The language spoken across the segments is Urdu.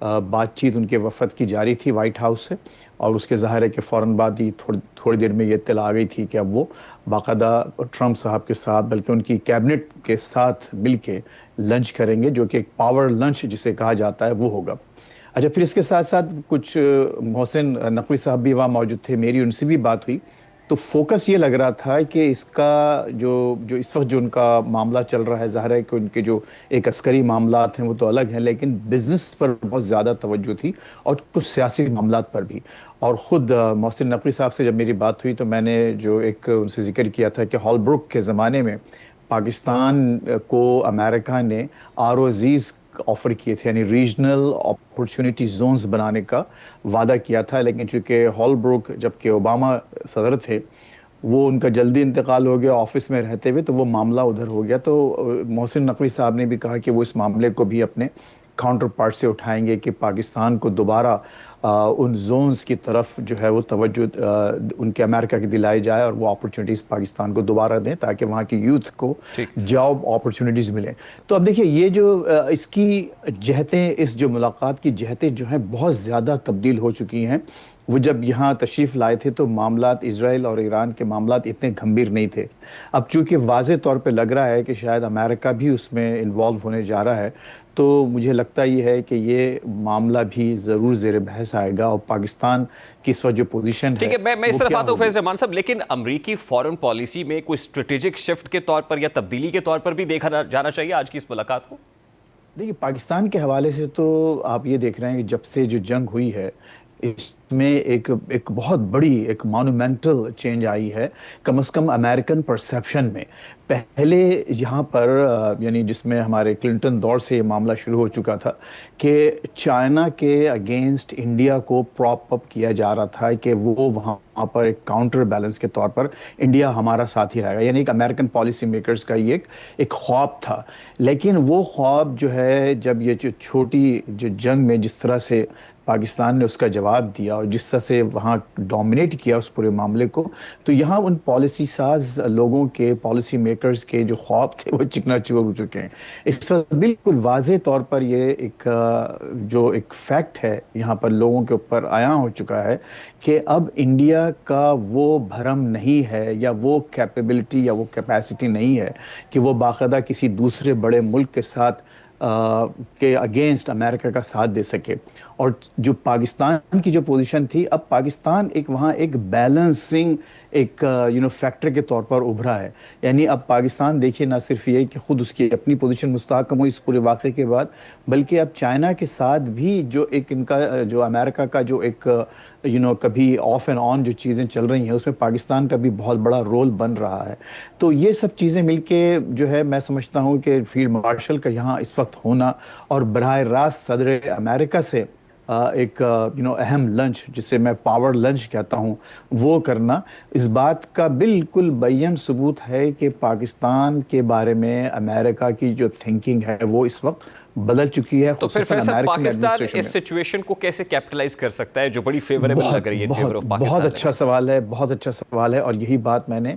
بات چیت ان کے وفد کی جاری تھی وائٹ ہاؤس سے، اور اس کے ظاہر ہے کہ فوراً بعد ہی تھوڑی دیر میں یہ اطلاع آ گئی تھی کہ اب وہ باقاعدہ ٹرمپ صاحب کے ساتھ، بلکہ ان کی کیبنٹ کے ساتھ مل کے لنچ کریں گے، جو کہ ایک پاور لنچ جسے کہا جاتا ہے وہ ہوگا۔ اچھا، پھر اس کے ساتھ ساتھ کچھ محسن نقوی صاحب بھی وہاں موجود تھے، میری ان سے بھی بات ہوئی، تو فوکس یہ لگ رہا تھا کہ اس کا جو اس وقت جو ان کا معاملہ چل رہا ہے، ظاہر ہے کہ ان کے جو ایک عسکری معاملات ہیں وہ تو الگ ہیں، لیکن بزنس پر بہت زیادہ توجہ تھی اور کچھ سیاسی معاملات پر بھی۔ اور خود محسن نقوی صاحب سے جب میری بات ہوئی تو میں نے جو ایک ان سے ذکر کیا تھا کہ ہال بروک کے زمانے میں پاکستان کو امریکہ نے ROZs آفر کیے تھے، یعنی ریجنل اپرچونٹی زونز بنانے کا وعدہ کیا تھا، لیکن چونکہ ہال بروک جبکہ اوباما صدر تھے، وہ ان کا جلدی انتقال ہو گیا آفس میں رہتے ہوئے، تو وہ معاملہ ادھر ہو گیا۔ تو محسن نقوی صاحب نے بھی کہا کہ وہ اس معاملے کو بھی اپنے کاؤنٹر پارٹ سے اٹھائیں گے کہ پاکستان کو دوبارہ ان زونز کی طرف جو ہے وہ توجہ ان کے امریکہ کی دلائی جائے، اور وہ اپرچونٹیز پاکستان کو دوبارہ دیں تاکہ وہاں کی یوتھ کو جاب اپرچونٹیز ملیں۔ تو اب دیکھیے یہ جو اس کی جہتیں، اس جو ملاقات کی جہتیں جو ہیں بہت زیادہ تبدیل ہو چکی ہیں۔ وہ جب یہاں تشریف لائے تھے تو معاملات اسرائیل اور ایران کے معاملات اتنے گھمبیر نہیں تھے۔ اب چونکہ واضح طور پہ لگ رہا ہے کہ شاید امریکہ بھی اس میں انوالو ہونے جا رہا ہے، تو مجھے لگتا یہ ہے کہ یہ معاملہ بھی ضرور زیر بحث آئے گا، اور پاکستان کی اس وقت جو پوزیشن ہے ٹھیک ہے، میں اس وہ طرف کیا آتا ہوں ہوگی۔ فیض رحمان صاحب، لیکن امریکی فورن پالیسی میں کوئی اسٹریٹجک شفٹ کے طور پر یا تبدیلی کے طور پر بھی دیکھا جانا چاہیے آج کی اس ملاقات کو؟ دیکھیے پاکستان کے حوالے سے تو آپ یہ دیکھ رہے ہیں کہ جب سے جو جنگ ہوئی ہے اس میں ایک بہت بڑی ایک مانومنٹل چینج آئی ہے، کم از کم امریکن پرسیپشن میں۔ پہلے یہاں پر یعنی جس میں ہمارے کلنٹن دور سے یہ معاملہ شروع ہو چکا تھا کہ چائنا کے اگینسٹ انڈیا کو پراپ اپ کیا جا رہا تھا کہ وہ وہاں پر ایک کاؤنٹر بیلنس کے طور پر انڈیا ہمارا ساتھ ہی رہے گا، یعنی ایک امریکن پالیسی میکرز کا یہ ایک خواب تھا۔ لیکن وہ خواب جو ہے، جب یہ جو چھوٹی جو جنگ میں جس طرح سے پاکستان نے اس کا جواب دیا اور جس طرح سے وہاں ڈومینیٹ کیا اس پورے معاملے کو، تو یہاں ان پالیسی ساز لوگوں کے، پالیسی میکرز کے جو خواب تھے وہ چکنا چور ہو چکے ہیں۔ اس وقت بالکل واضح طور پر یہ جو ایک فیکٹ ہے یہاں پر لوگوں کے اوپر عیاں ہو چکا ہے کہ اب انڈیا کا وہ بھرم نہیں ہے، یا وہ کیپیبلٹی یا وہ کیپیسٹی نہیں ہے کہ وہ باقاعدہ کسی دوسرے بڑے ملک کے ساتھ کے اگینسٹ امریکہ کا ساتھ دے سکے۔ اور جو پاکستان کی جو پوزیشن تھی، اب پاکستان وہاں ایک بیلنسنگ ایک فیکٹر کے طور پر ابھرا ہے۔ یعنی اب پاکستان دیکھیے نہ صرف یہ کہ خود اس کی اپنی پوزیشن مستحکم ہوئی اس پورے واقعے کے بعد، بلکہ اب چائنا کے ساتھ بھی جو ایک ان کا جو امریکہ کا جو ایک کبھی آف اینڈ آن جو چیزیں چل رہی ہیں اس میں پاکستان کا بھی بہت بڑا رول بن رہا ہے۔ تو یہ سب چیزیں مل کے جو ہے میں سمجھتا ہوں کہ فیلڈ مارشل کا یہاں اس وقت ہونا اور براہ راست صدر امریکہ سے ایک اہم لنچ جسے میں پاور لنچ کہتا ہوں وہ کرنا، اس بات کا بالکل بین ثبوت ہے کہ پاکستان کے بارے میں امریکہ کی جو تھنکنگ ہے وہ اس وقت بدل چکی ہے۔ تو پھر فیصل پاکستان اس سچویشن کو کیسے کیپٹلائز کر سکتا ہے جو بڑی فیوریبل لگ رہی ہے فیور آف پاکستان؟ بہت اچھا سوال ہے، بہت اچھا سوال ہے، اور یہی بات میں نے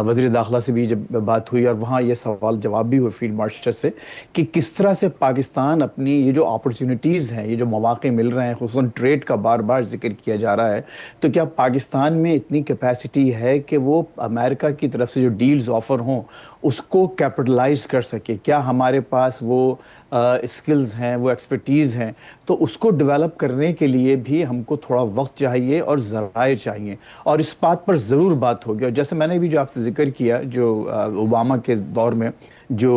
وزیر داخلہ سے بھی جب بات ہوئی اور وہاں یہ سوال جواب بھی ہوئے فیلڈ مارشل سے کہ کس طرح سے پاکستان اپنی یہ جو اپرچونٹیز ہیں، یہ جو مواقع مل رہے ہیں، خصوصاً ٹریڈ کا بار بار ذکر کیا جا رہا ہے، تو کیا پاکستان میں اتنی کیپیسٹی ہے کہ وہ امریکہ کی طرف سے جو ڈیلز آفر ہوں اس کو کیپٹلائز کر سکے؟ کیا ہمارے پاس وہ اسکلز ہیں، وہ ایکسپرٹیز ہیں؟ تو اس کو ڈیولپ کرنے کے لیے بھی ہم کو تھوڑا وقت چاہیے اور ذرائع چاہیے، اور اس بات پر ضرور بات ہوگی۔ اور جیسے میں نے بھی جو آپ سے ذکر کیا، جو اوباما کے دور میں جو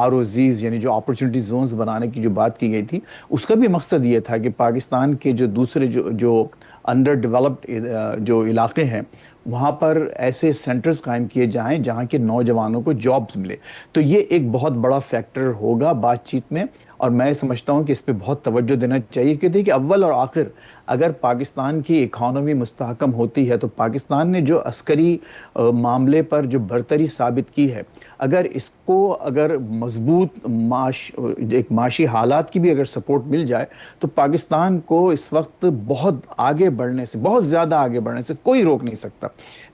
ROZs یعنی جو اپرچونٹی زونز بنانے کی جو بات کی گئی تھی، اس کا بھی مقصد یہ تھا کہ پاکستان کے جو دوسرے جو انڈر ڈیولپڈ جو علاقے ہیں وہاں پر ایسے سینٹرز قائم کیے جائیں جہاں کے نوجوانوں کو جابز ملے۔ تو یہ ایک بہت بڑا فیکٹر ہوگا بات چیت میں، اور میں سمجھتا ہوں کہ اس پہ بہت توجہ دینا چاہیے، کہ دیکھیں اول اور آخر اگر پاکستان کی اکانومی مستحکم ہوتی ہے تو پاکستان نے جو عسکری معاملے پر جو برتری ثابت کی ہے، اگر اس کو مضبوط ایک معاشی حالات کی بھی اگر سپورٹ مل جائے تو پاکستان کو اس وقت بہت آگے بڑھنے سے، بہت زیادہ آگے بڑھنے سے کوئی روک نہیں سکتا۔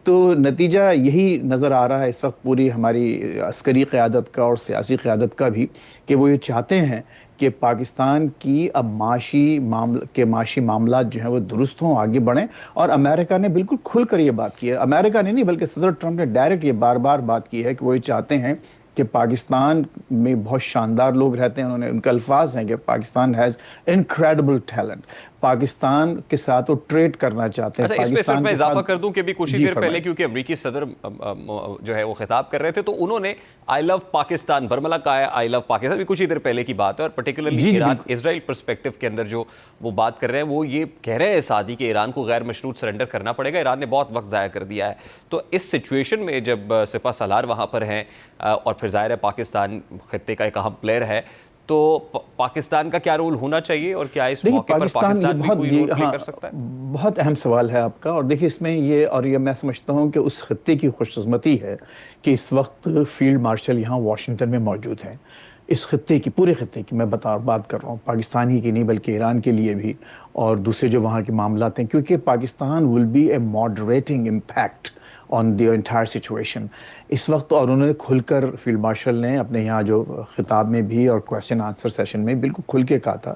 تو نتیجہ یہی نظر آ رہا ہے اس وقت پوری ہماری عسکری قیادت کا اور سیاسی قیادت کا بھی، کہ وہ یہ چاہتے ہیں کہ پاکستان کی اب معاشی معاملات جو ہیں وہ درست ہوں، آگے بڑھیں. اور امریکہ نے بالکل کھل کر یہ بات کی ہے. امریکہ نے نہیں بلکہ صدر ٹرمپ نے ڈائریکٹ یہ بار بار بات کی ہے کہ وہ یہ چاہتے ہیں کہ پاکستان میں بہت شاندار لوگ رہتے ہیں. ان کے الفاظ ہیں کہ Pakistan has incredible talent. Pakistan کے ساتھ وہ ٹریڈ کرنا چاہتے ہیں. اچھا، اس پہ صرف میں اضافہ کر دوں کہ ابھی کچھ ہی دیر پہلے کیونکہ امریکی صدر جو ہے وہ خطاب کر رہے تھے تو انہوں نے آئی لو پاکستان برملا کہا ہے. آئی لو پاکستان بھی کچھ ہی دیر پہلے کی بات ہے. اور پرٹیکولرلی ایران اسرائیل پرسپیکٹو کے اندر جو وہ بات کر رہے ہیں وہ یہ کہہ رہے ہیں سعدی کہ ایران کو غیر مشروط سرنڈر کرنا پڑے گا. ایران نے بہت وقت ضائع کر دیا ہے. تو اس سچویشن میں جب سپہ سالار وہاں پر ہیں اور پھر ظاہر ہے پاکستان خطے کا ایک اہم پلیئر ہے تو پاکستان کا کیا رول ہونا چاہیے اور کیا اس موقع پر پاکستان بھی کوئی رول پلے کر سکتا ہے؟ بہت اہم سوال ہے آپ کا. اور دیکھیں اس میں یہ میں سمجھتا ہوں کہ اس خطے کی خوش قسمتی ہے کہ اس وقت فیلڈ مارشل یہاں واشنگٹن میں موجود ہیں. اس خطے کی پورے خطے کی میں بات کر رہا ہوں، پاکستانی کی نہیں بلکہ ایران کے لیے بھی اور دوسرے جو وہاں کے معاملات ہیں، کیونکہ Pakistan will be a moderating impact on the entire situation اس وقت. اور انہوں نے کھل کر فیلڈ مارشل نے اپنے یہاں جو خطاب میں بھی اور کویسچن آنسر سیشن میں بالکل کھل کے کہا تھا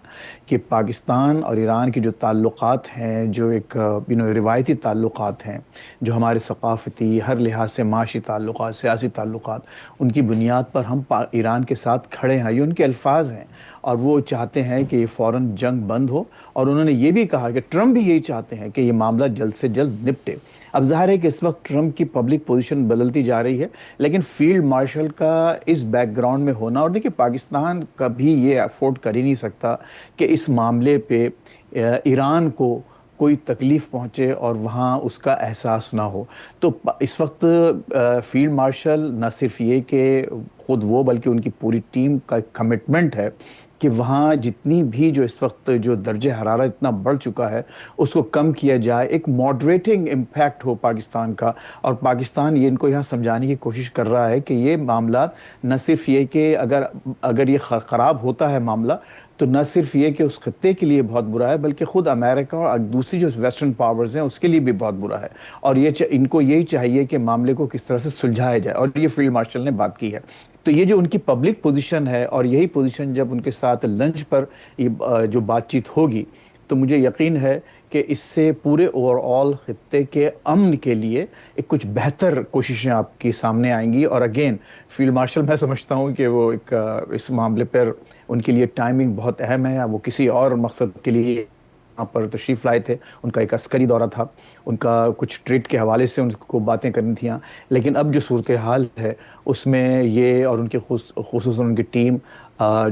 کہ پاکستان اور ایران کے جو تعلقات ہیں، جو ایک روایتی تعلقات ہیں، جو ہمارے ثقافتی ہر لحاظ سے معاشی تعلقات، سیاسی تعلقات، ان کی بنیاد پر ہم ایران کے ساتھ کھڑے ہیں. یہ ان کے الفاظ ہیں اور وہ چاہتے ہیں کہ یہ فوراً جنگ بند ہو. اور انہوں نے یہ بھی کہا کہ ٹرمپ بھی یہی چاہتے ہیں کہ یہ معاملہ جلد سے جلد نپٹے. اب ظاہر ہے کہ اس وقت ٹرمپ کی پبلک پوزیشن بدلتی جا رہی ہے، لیکن فیلڈ مارشل کا اس بیک گراؤنڈ میں ہونا، اور دیکھیں پاکستان کبھی یہ افورڈ کر ہی نہیں سکتا کہ اس معاملے پہ ایران کو کوئی تکلیف پہنچے اور وہاں اس کا احساس نہ ہو. تو اس وقت فیلڈ مارشل نہ صرف یہ کہ خود وہ بلکہ ان کی پوری ٹیم کا کمٹمنٹ ہے کہ وہاں جتنی بھی جو اس وقت جو درجہ حرارت اتنا بڑھ چکا ہے اس کو کم کیا جائے، ایک ماڈریٹنگ امپیکٹ ہو پاکستان کا. اور پاکستان یہ ان کو یہاں سمجھانے کی کوشش کر رہا ہے کہ یہ معاملات نہ صرف یہ کہ اگر یہ خراب ہوتا ہے معاملہ تو نہ صرف یہ کہ اس خطے کے لیے بہت برا ہے بلکہ خود امریکہ اور دوسری جو ویسٹرن پاورز ہیں اس کے لیے بھی بہت برا ہے. اور ان کو یہی چاہیے کہ معاملے کو کس طرح سے سلجھایا جائے، اور یہ فیلڈ مارشل نے بات کی ہے. تو یہ جو ان کی پبلک پوزیشن ہے اور یہی پوزیشن جب ان کے ساتھ لنچ پر جو بات چیت ہوگی تو مجھے یقین ہے کہ اس سے پورے اوور آل خطے کے امن کے لیے ایک کچھ بہتر کوششیں آپ کے سامنے آئیں گی. اور اگین فیلڈ مارشل میں سمجھتا ہوں کہ وہ ایک اس معاملے پر ان کے لیے ٹائمنگ بہت اہم ہے. وہ کسی اور مقصد کے لیے یہاں پر تشریف لائے تھے، ان کا ایک عسکری دورہ تھا، ان کا کچھ ٹریڈ کے حوالے سے ان کو باتیں کرنی تھیں. لیکن اب جو صورتحال ہے اس میں یہ اور ان کے خصوصاً ان کی ٹیم،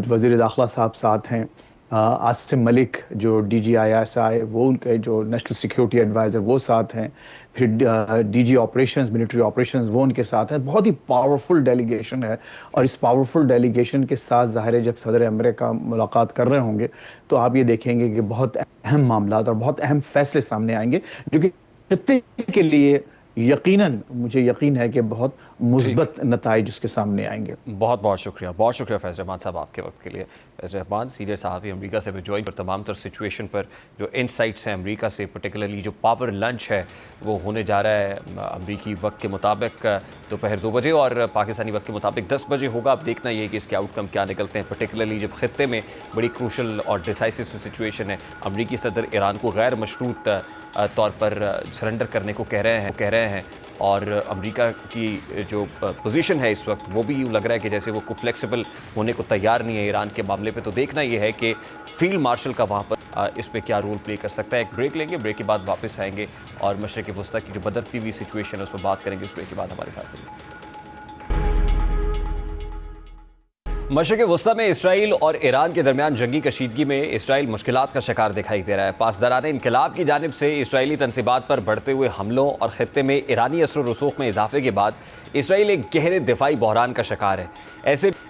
وزیر داخلہ صاحب ساتھ ہیں، عاصم ملک جو ڈی جی ISI، وہ ان کے جو نیشنل سیکیورٹی ایڈوائزر وہ ساتھ ہیں، پھر D G operations military operations وہ ان کے ساتھ ہیں. بہت ہی پاورفل ڈیلیگیشن ہے. اور اس پاورفل ڈیلیگیشن کے ساتھ ظاہر ہے جب صدر امریکہ ملاقات کر رہے ہوں گے تو آپ یہ دیکھیں گے کہ بہت اہم معاملات اور بہت اہم فیصلے سامنے آئیں گے جو کہ خطے کے لیے یقیناً مجھے یقین ہے کہ بہت مثبت نتائج اس کے سامنے آئیں گے. بہت بہت شکریہ فیض رحمان صاحب آپ کے وقت کے لیے. فیض رحمان سینئر صحافی امریکہ سے جوائن پر تمام تر سچویشن پر جو انسائٹس ہیں امریکہ سے، پرٹیکولرلی جو پاور لنچ ہے وہ ہونے جا رہا ہے امریکی وقت کے مطابق دوپہر 2 بجے اور پاکستانی وقت کے مطابق 10 بجے ہوگا. اب دیکھنا یہ کہ اس کے آؤٹ کم کیا نکلتے ہیں، پرٹیکولرلی جب خطے میں بڑی کروشل اور ڈیسائسو سی سچویشن ہے. امریکی صدر ایران کو غیر مشروط طور پر سرنڈر کرنے کو کہہ رہے ہیں اور امریکہ کی جو پوزیشن ہے اس وقت وہ بھی یوں لگ رہا ہے کہ جیسے وہ کو فلیکسیبل ہونے کو تیار نہیں ہے ایران کے معاملے پہ. تو دیکھنا یہ ہے کہ فیلڈ مارشل کا وہاں پر اس پہ کیا رول پلے کر سکتا ہے. ایک بریک لیں گے، بریک کے بعد واپس آئیں گے اور مشرق وسطیٰ کی جو بدلتی ہوئی سچویشن ہے اس پہ بات کریں گے. اس بریک کے بعد ہمارے ساتھ رہیے. مشرق وسطیٰ میں اسرائیل اور ایران کے درمیان جنگی کشیدگی میں اسرائیل مشکلات کا شکار دکھائی دے رہا ہے. پاسداران انقلاب کی جانب سے اسرائیلی تنصیبات پر بڑھتے ہوئے حملوں اور خطے میں ایرانی اثر و رسوخ میں اضافے کے بعد اسرائیل ایک گہرے دفاعی بحران کا شکار ہے.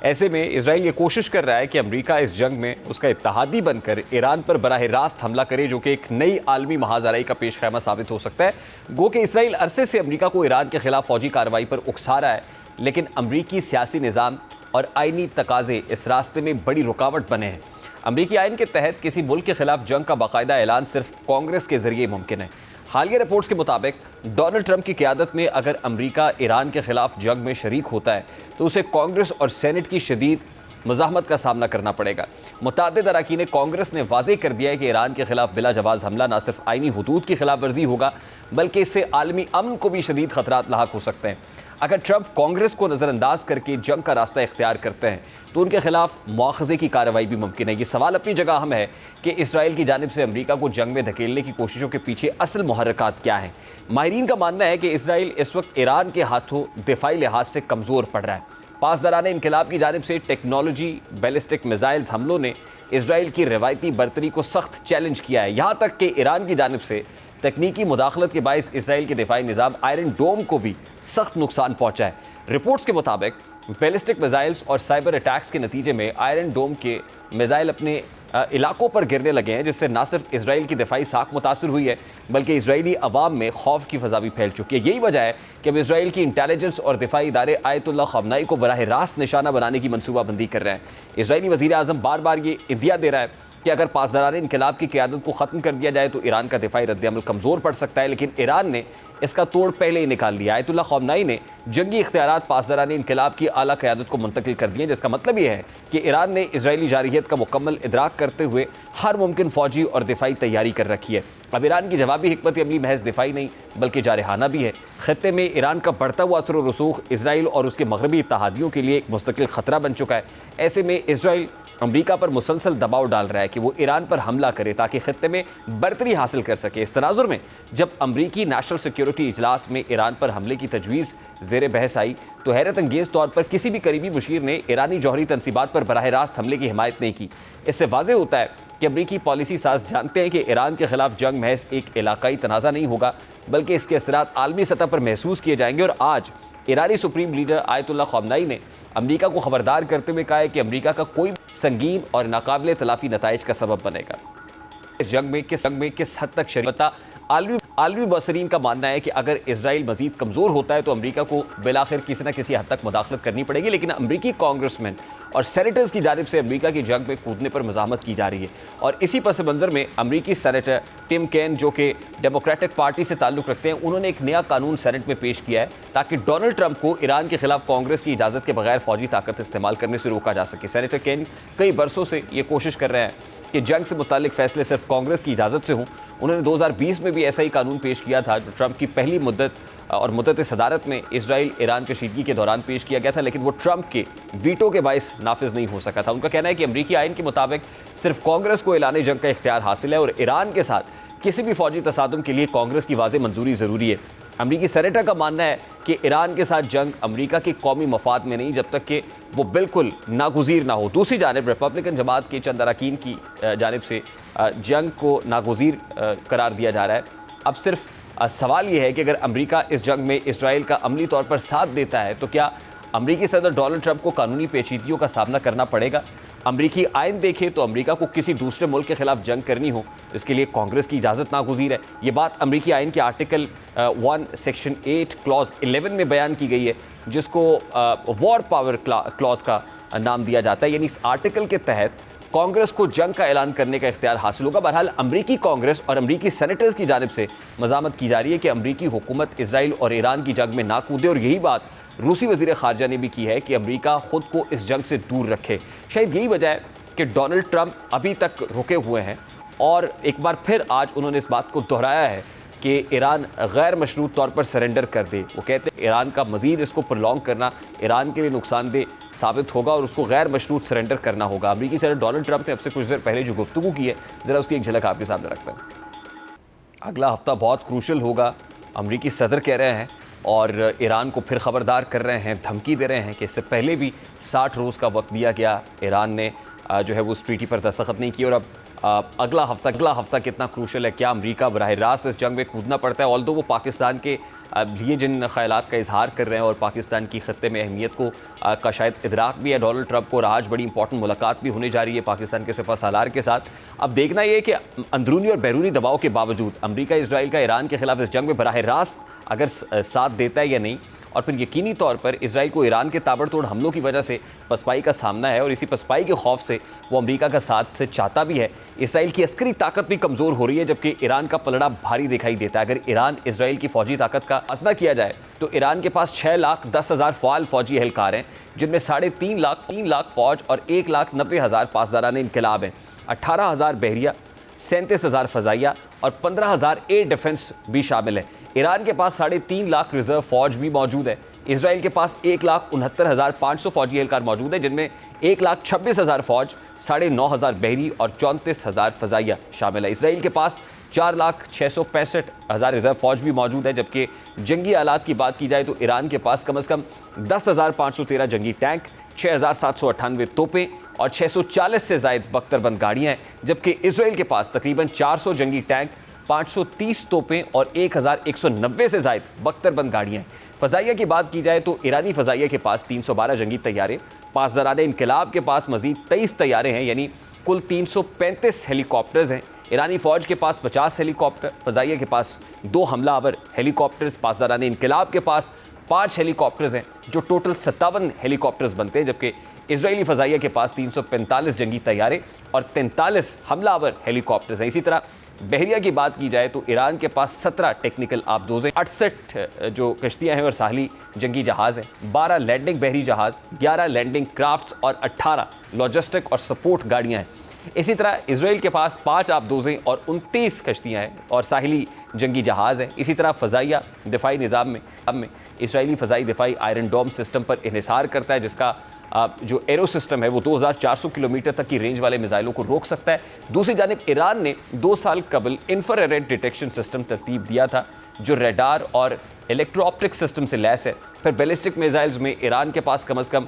ایسے میں اسرائیل یہ کوشش کر رہا ہے کہ امریکہ اس جنگ میں اس کا اتحادی بن کر ایران پر براہ راست حملہ کرے، جو کہ ایک نئی عالمی محاذ آرائی کا پیش خیمہ ثابت ہو سکتا ہے. گو کہ اسرائیل عرصے سے امریکہ کو ایران کے خلاف فوجی کارروائی پر اکسا رہا ہے، لیکن امریکی سیاسی نظام اور آئینی تقاضے اس راستے میں بڑی رکاوٹ بنے ہیں. امریکی آئین کے تحت کسی ملک کے خلاف جنگ کا باقاعدہ اعلان صرف کانگریس کے ذریعے ممکن ہے. حالیہ رپورٹس کے مطابق ڈونلڈ ٹرمپ کی قیادت میں اگر امریکہ ایران کے خلاف جنگ میں شریک ہوتا ہے تو اسے کانگریس اور سینٹ کی شدید مزاحمت کا سامنا کرنا پڑے گا۔ متعدد اراکین کانگریس نے واضح کر دیا ہے کہ ایران کے خلاف بلا جواز حملہ نہ صرف آئینی حدود کی خلاف ورزی ہوگا بلکہ اس سے عالمی امن کو بھی شدید خطرات لاحق ہو سکتے ہیں۔ اگر ٹرمپ کانگریس کو نظر انداز کر کے جنگ کا راستہ اختیار کرتے ہیں تو ان کے خلاف مواخذے کی کارروائی بھی ممکن ہے۔ یہ سوال اپنی جگہ اہم ہے کہ اسرائیل کی جانب سے امریکہ کو جنگ میں دھکیلنے کی کوششوں کے پیچھے اصل محرکات کیا ہیں۔ ماہرین کا ماننا ہے کہ اسرائیل اس وقت ایران کے ہاتھوں دفاعی لحاظ سے کمزور پڑ رہا ہے۔ پاسداران انقلاب کی جانب سے ٹیکنالوجی بیلسٹک میزائلز حملوں نے اسرائیل کی روایتی برتری کو سخت چیلنج کیا ہے، یہاں تک کہ ایران کی جانب سے تکنیکی مداخلت کے باعث اسرائیل کے دفاعی نظام آئرن ڈوم کو بھی سخت نقصان پہنچا ہے۔ رپورٹس کے مطابق بیلسٹک میزائلز اور سائبر اٹیکس کے نتیجے میں آئرن ڈوم کے میزائل اپنے علاقوں پر گرنے لگے ہیں، جس سے نہ صرف اسرائیل کی دفاعی ساکھ متاثر ہوئی ہے بلکہ اسرائیلی عوام میں خوف کی فضا بھی پھیل چکی ہے۔ یہی وجہ ہے کہ اب اسرائیل کی انٹیلیجنس اور دفاعی ادارے آیت اللہ خامنائی کو براہ راست نشانہ بنانے کی منصوبہ بندی کر رہے ہیں۔ اسرائیلی وزیر اعظم بار بار یہ ادعا دے رہا ہے کہ اگر پاسداران انقلاب کی قیادت کو ختم کر دیا جائے تو ایران کا دفاعی رد عمل کمزور پڑ سکتا ہے، لیکن ایران نے اس کا توڑ پہلے ہی نکال لیا۔ آیت اللہ خامنائی نے جنگی اختیارات پاسداران انقلاب کی اعلیٰ قیادت کو منتقل کر دیے، جس کا مطلب یہ ہے کہ ایران نے اسرائیلی جارحیت کا مکمل ادراک کرتے ہوئے ہر ممکن فوجی اور دفاعی تیاری کر رکھی ہے۔ اب ایران کی جوابی حکمت عملی محض دفاعی نہیں بلکہ جارحانہ بھی ہے۔ خطے میں ایران کا بڑھتا ہوا اثر و رسوخ اسرائیل اور اس کے مغربی اتحادیوں کے لیے ایک مستقل خطرہ بن چکا ہے۔ ایسے میں اسرائیل امریکہ پر مسلسل دباؤ ڈال رہا ہے کہ وہ ایران پر حملہ کرے تاکہ خطے میں برتری حاصل کر سکے۔ اس تناظر میں جب امریکی نیشنل سیکیورٹی اجلاس میں ایران پر حملے کی تجویز زیر بحث آئی تو حیرت انگیز طور پر کسی بھی قریبی مشیر نے ایرانی جوہری تنصیبات پر براہ راست حملے کی حمایت نہیں کی۔ اس سے واضح ہوتا ہے کہ امریکی پالیسی ساز جانتے ہیں کہ ایران کے خلاف جنگ محض ایک علاقائی تنازع نہیں ہوگا بلکہ اس کے اثرات عالمی سطح پر محسوس کیے جائیں گے۔ اور آج ایرانی سپریم لیڈر آیت اللہ خامنائی نے امریکہ کو خبردار کرتے ہوئے کہا ہے کہ امریکہ کا کوئی سنگین اور ناقابل تلافی نتائج کا سبب بنے گا۔ اس جنگ میں کس حد تک شریک عالمی مبصرین کا ماننا ہے کہ اگر اسرائیل مزید کمزور ہوتا ہے تو امریکہ کو بالآخر کسی نہ کسی حد تک مداخلت کرنی پڑے گی، لیکن امریکی کانگریس مین اور سینیٹرز کی جانب سے امریکہ کی جنگ میں کودنے پر مزاحمت کی جا رہی ہے۔ اور اسی پس منظر میں امریکی سینیٹر ٹم کین جو کہ ڈیموکریٹک پارٹی سے تعلق رکھتے ہیں، انہوں نے ایک نیا قانون سینٹ میں پیش کیا ہے تاکہ ڈونلڈ ٹرمپ کو ایران کے خلاف کانگریس کی اجازت کے بغیر فوجی طاقت استعمال کرنے سے روکا جا سکے۔ سینیٹر کین کئی برسوں سے یہ کوشش کر رہے ہیں کہ جنگ سے متعلق فیصلے صرف کانگریس کی اجازت سے ہوں۔ انہوں نے 2020 میں بھی ایسا ہی قانون پیش کیا تھا جو ٹرمپ کی پہلی مدت صدارت میں اسرائیل ایران کشیدگی کے دوران پیش کیا گیا تھا، لیکن وہ ٹرمپ کے ویٹو کے باعث نافذ نہیں ہو سکا تھا۔ ان کا کہنا ہے کہ امریکی آئین کے مطابق صرف کانگریس کو اعلان جنگ کا اختیار حاصل ہے اور ایران کے ساتھ کسی بھی فوجی تصادم کے لیے کانگریس کی واضح منظوری ضروری ہے۔ امریکی سینیٹر کا ماننا ہے کہ ایران کے ساتھ جنگ امریکہ کے قومی مفاد میں نہیں جب تک کہ وہ بالکل ناگزیر نہ ہو۔ دوسری جانب ریپبلکن جماعت کے چند اراکین کی جانب سے جنگ کو ناگزیر قرار دیا جا رہا ہے۔ اب صرف سوال یہ ہے کہ اگر امریکہ اس جنگ میں اسرائیل کا عملی طور پر ساتھ دیتا ہے تو کیا امریکی صدر ڈونلڈ ٹرمپ کو قانونی پیچیدگیوں کا سامنا کرنا پڑے گا؟ امریکی آئین دیکھے تو امریکہ کو کسی دوسرے ملک کے خلاف جنگ کرنی ہو اس کے لیے کانگریس کی اجازت ناگزیر ہے۔ یہ بات امریکی آئین کے آرٹیکل 1 سیکشن 8 کلاز 11 میں بیان کی گئی ہے، جس کو وار پاور کلاز کا نام دیا جاتا ہے، یعنی اس آرٹیکل کے تحت کانگریس کو جنگ کا اعلان کرنے کا اختیار حاصل ہوگا۔ بہرحال امریکی کانگریس اور امریکی سینیٹرز کی جانب سے مزاحمت کی جا رہی ہے کہ امریکی حکومت اسرائیل اور ایران کی جنگ میں نہ کودے، اور یہی بات روسی وزیر خارجہ نے بھی کی ہے کہ امریکہ خود کو اس جنگ سے دور رکھے۔ شاید یہی وجہ ہے کہ ڈونلڈ ٹرمپ ابھی تک رکے ہوئے ہیں اور ایک بار پھر آج انہوں نے اس بات کو دہرایا ہے کہ ایران غیر مشروط طور پر سرنڈر کر دے۔ وہ کہتے ہیں ایران کا مزید اس کو پرولونگ کرنا ایران کے لیے نقصان دہ ثابت ہوگا اور اس کو غیر مشروط سرنڈر کرنا ہوگا۔ امریکی صدر ڈونلڈ ٹرمپ نے اب سے کچھ دیر پہلے جو گفتگو کی ہے ذرا اس کی ایک جھلک آپ کے سامنے رکھتے ہیں۔ اگلا ہفتہ بہت کروشل ہوگا، امریکی صدر کہہ رہے ہیں، اور ایران کو پھر خبردار کر رہے ہیں، دھمکی دے رہے ہیں کہ اس سے پہلے بھی 60 روز کا وقت دیا گیا، ایران نے جو ہے وہ اس ٹریٹی پر دستخط نہیں کی، اور اب اگلا ہفتہ کتنا کروشل ہے، کیا امریکہ براہ راست اس جنگ میں کودنا پڑتا ہے؟ آلدو وہ پاکستان کے لیے جن خیالات کا اظہار کر رہے ہیں اور پاکستان کی خطے میں اہمیت کا شاید ادراک بھی ہے ڈونلڈ ٹرمپ کو، اور آج بڑی امپورٹنٹ ملاقات بھی ہونے جا رہی ہے پاکستان کے سپہ سالار کے ساتھ۔ اب دیکھنا یہ ہے کہ اندرونی اور بیرونی دباؤ کے باوجود امریکہ اسرائیل کا ایران کے خلاف اس جنگ میں براہ راست اگر ساتھ دیتا ہے یا نہیں، اور پھر یقینی طور پر اسرائیل کو ایران کے تابڑ توڑ حملوں کی وجہ سے پسپائی کا سامنا ہے، اور اسی پسپائی کے خوف سے وہ امریکہ کا ساتھ چاہتا بھی ہے۔ اسرائیل کی عسکری طاقت بھی کمزور ہو رہی ہے، جبکہ ایران کا پلڑا بھاری دکھائی دیتا ہے۔ اگر ایران اسرائیل کی فوجی طاقت کا موازنہ کیا جائے تو ایران کے پاس 6,10,000 فعال فوجی اہلکار ہیں، جن میں 3.5 لاکھ فوج اور 1,90,000 پاسداران انقلاب ہیں، 18,000 بحریہ، 37,000 فضائیہ اور 15,000 ایئر ڈیفنس بھی شامل ہے۔ ایران کے پاس 3.5 لاکھ ریزرو فوج بھی موجود ہے۔ اسرائیل کے پاس 1,69,500 فوجی اہلکار موجود ہیں، جن میں 1,26,000 فوج، 9,500 بحری اور 34,000 فضائیہ شامل ہے۔ اسرائیل کے پاس 4,665,000 ریزرو فوج بھی موجود ہے، جبکہ جنگی آلات کی بات کی جائے تو ایران کے پاس کم از کم 10,513 جنگی ٹینک، 6,798 توپیں اور 640 سے زائد بختر بند گاڑیاں ہیں، جبکہ اسرائیل کے پاس تقریباً 400 جنگی ٹینک، 530 توپیں اور 1,190 سے زائد بختر بند گاڑیاں ہیں۔ فضائیہ کی بات کی جائے تو ایرانی فضائیہ کے پاس 312 جنگی طیارے، پاسداران انقلاب کے پاس مزید 23 طیارے ہیں، یعنی کل 335 ہیلی کاپٹرز ہیں۔ ایرانی فوج کے پاس 50 ہیلی کاپٹر، فضائیہ کے پاس 2 حملہ آور ہیلی کاپٹرز، پاسداران انقلاب کے پاس 5 ہیلی کاپٹرز ہیں، جو ٹوٹل 57 ہیلی کاپٹرز بنتے ہیں، جبکہ اسرائیلی فضائیہ کے پاس 345 جنگی طیارے اور 43 حملہ آور ہیلی کاپٹرز ہیں۔ اسی طرح بحریہ کی بات کی جائے تو ایران کے پاس 17 ٹیکنیکل آبدوزیں، 68 جو کشتیاں ہیں اور ساحلی جنگی جہاز ہیں، 12 لینڈنگ بحری جہاز، 11 لینڈنگ کرافٹس اور 18 لاجسٹک اور سپورٹ گاڑیاں ہیں۔ اسی طرح اسرائیل کے پاس 5 آبدوزیں اور 29 کشتیاں ہیں اور ساحلی جنگی جہاز ہیں۔ اسی طرح فضائیہ دفاعی نظام میں اسرائیلی فضائی دفاعی آئرن ڈوم سسٹم پر انحصار کرتا ہے، جس کا جو ایرو سسٹم ہے وہ 2,400 کلومیٹر تک کی رینج والے میزائلوں کو روک سکتا ہے۔ دوسری جانب ایران نے 2 سال قبل انفرارڈ ڈیٹیکشن سسٹم ترتیب دیا تھا، جو ریڈار اور الیکٹرو آپٹک سسٹم سے لیس ہے۔ پھر بیلسٹک میزائلز میں ایران کے پاس کم از کم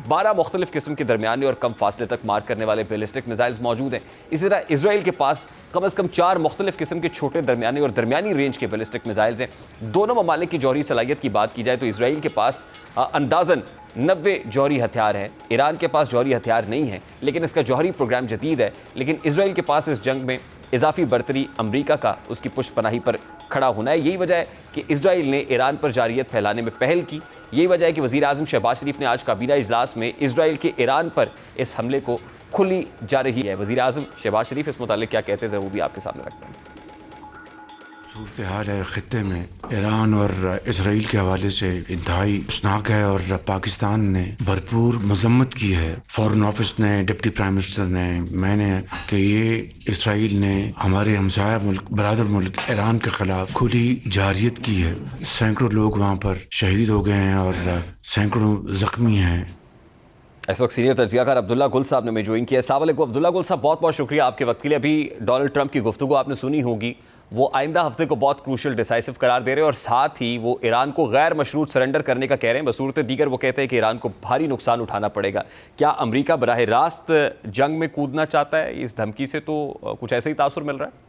12 مختلف قسم کے درمیانے اور کم فاصلے تک مار کرنے والے بیلسٹک میزائلز موجود ہیں۔ اسی طرح اسرائیل کے پاس کم از کم 4 مختلف قسم کے چھوٹے، درمیانے اور درمیانی رینج کے بیلسٹک میزائلز ہیں۔ دونوں ممالک کی جوہری صلاحیت کی بات کی جائے تو اسرائیل کے پاس اندازاً 90 جوہری ہتھیار ہیں، ایران کے پاس جوہری ہتھیار نہیں ہیں، لیکن اس کا جوہری پروگرام جدید ہے۔ لیکن اسرائیل کے پاس اس جنگ میں اضافی برتری امریکہ کا اس کی پشت پناہی پر کھڑا ہونا ہے۔ یہی وجہ ہے کہ اسرائیل نے ایران پر جارحیت پھیلانے میں پہل کی۔ یہی وجہ ہے کہ وزیر اعظم شہباز شریف نے آج کابینہ اجلاس میں اسرائیل کے ایران پر اس حملے کو کھلی جا رہی ہے۔ وزیر اعظم شہباز شریف اس متعلق کیا کہتے تھے وہ بھی آپ کے سامنے رکھتے ہیں۔ صورتحال ہے خطے میں ایران اور اسرائیل کے حوالے سے انتہائی افسوسناک ہے، اور پاکستان نے بھرپور مذمت کی ہے، فورن آفس نے، ڈپٹی پرائم منسٹر نے، میں نے، کہ یہ اسرائیل نے ہمارے ہمسایہ ملک، برادر ملک ایران کے خلاف کھلی جارحیت کی ہے۔ سینکڑوں لوگ وہاں پر شہید ہو گئے ہیں اور سینکڑوں زخمی ہیں۔ اس وقت سینئر تجزیہ کار عبداللہ گل صاحب نے ہمیں جوائن کیا۔ السلام علیکم عبداللہ گل صاحب، بہت بہت شکریہ آپ کے وقت کے لیے۔ ابھی ڈونلڈ ٹرمپ کی گفتگو آپ نے سنی ہوگی، وہ آئندہ ہفتے کو بہت کروشل ڈیسائسو قرار دے رہے ہیں، اور ساتھ ہی وہ ایران کو غیر مشروط سرنڈر کرنے کا کہہ رہے ہیں۔ بصورت دیگر وہ کہتے ہیں کہ ایران کو بھاری نقصان اٹھانا پڑے گا۔ کیا امریکہ براہ راست جنگ میں کودنا چاہتا ہے؟ اس دھمکی سے تو کچھ ایسا ہی تاثر مل رہا ہے۔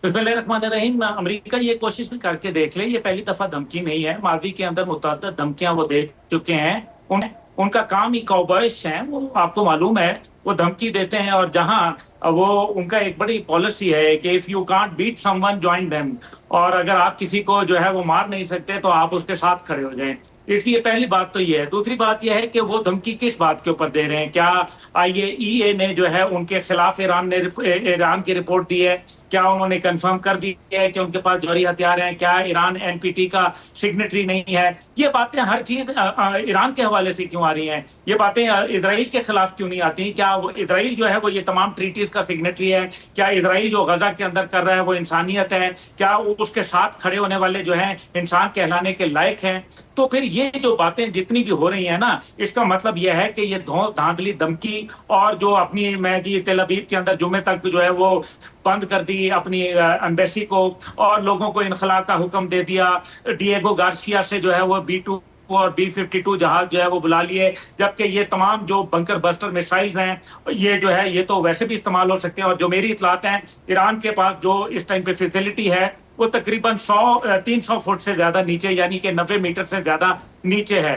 بسم اللہ الرحمن الرحیم۔ امریکہ یہ کوشش بھی کر کے دیکھ لے، یہ پہلی دفعہ دھمکی نہیں ہے، ماضی کے اندر متعدد دھمکیاں وہ دے چکے ہیں۔ ان کا کام ہی کاؤبوئش ہے، وہ آپ کو معلوم ہے، وہ دھمکی دیتے ہیں، اور جہاں وہ ان کا ایک بڑی پالیسی ہے کہ if you can't beat someone join them، اور اگر آپ کسی کو جو ہے وہ مار نہیں سکتے تو آپ اس کے ساتھ کھڑے ہو جائیں۔ اس لیے پہلی بات تو یہ ہے۔ دوسری بات یہ ہے کہ وہ دھمکی کس بات کے اوپر دے رہے ہیں؟ کیا IAEA نے جو ہے ان کے خلاف ایران کی رپورٹ دی ہے؟ کیا انہوں نے کنفرم کر دی ہے کہ ان کے پاس جوہری ہتھیار ہیں؟ کیا ایران NPT کا سگنیٹری نہیں ہے؟ یہ باتیں ہر چیز ایران کے حوالے سے کیوں آ رہی ہیں؟ یہ باتیں اسرائیل کے خلاف کیوں نہیں آتی؟ کیا اسرائیل جو ہے وہ یہ تمام ٹریٹیز کا سگنیٹری ہے؟ کیا اسرائیل جو غزہ کے اندر کر رہا ہے وہ انسانیت ہے؟ کیا اس کے ساتھ کھڑے ہونے والے جو ہیں انسان کہلانے کے لائق ہیں؟ تو پھر یہ جو باتیں جتنی بھی ہو رہی ہیں نا، اس کا مطلب یہ ہے کہ یہ دھاندلی دھمکی، اور جو اپنی میں جی تل ابیب کے اندر جمعے تک جو ہے وہ بند کر دی اپنی ایمبیسی کو، اور لوگوں کو انخلا کا حکم دے دیا، ڈیگو گارسیا سے جو ہے وہ B-2 اور B-52 جہاز جو ہے وہ بلا لیے، جبکہ یہ تمام جو بنکر بسٹر میسائلز ہیں یہ جو ہے یہ تو ویسے بھی استعمال ہو سکتے ہیں۔ اور جو میری اطلاعات ہیں، ایران کے پاس جو اس ٹائم پہ فیسلٹی ہے وہ تقریباً 300 فٹ سے زیادہ نیچے، یعنی کہ 90 میٹر سے زیادہ نیچے ہے۔